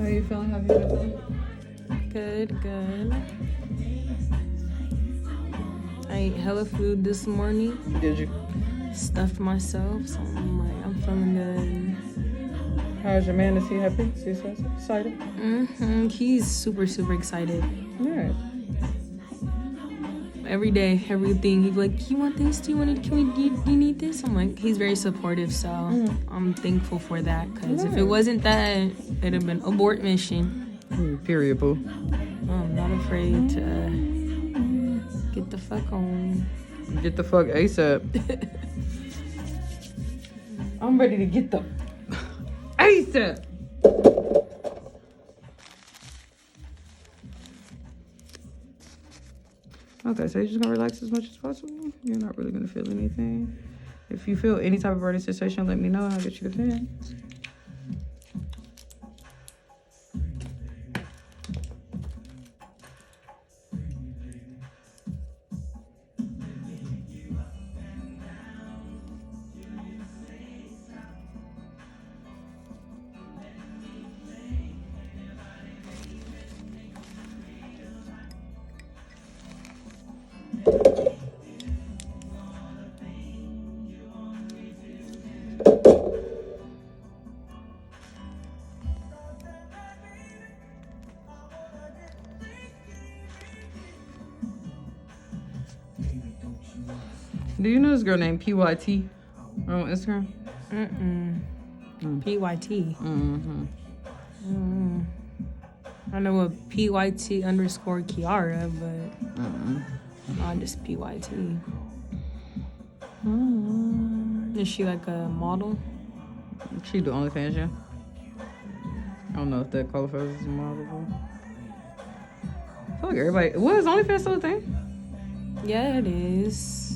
How you feeling? How have you been feeling? Good. I ate hella food this morning. Did you? Stuffed myself, so I'm feeling good. How's your man? Is he happy? Is he excited? He's super excited. Yeah. Every day, everything. He's like, "You want this? Do you want it? Do you need this?" I'm like, he's very supportive, so I'm thankful for that. Cause if it wasn't that, it'd have been abort mission. Period, boo. I'm not afraid to get the fuck on. Get the fuck ASAP. I'm ready to get the ASAP. Okay, so you're just gonna relax as much as possible. You're not really gonna feel anything. If you feel any type of burning sensation, let me know and I'll get you the fan. Do you know this girl named PYT on Instagram? PYT. I know a PYT_Kiara, but not just PYT. Is she like a model? She do OnlyFans, yeah. I don't know if that qualifies as a model. But I feel like everybody. What is OnlyFans still a thing? Yeah, it is.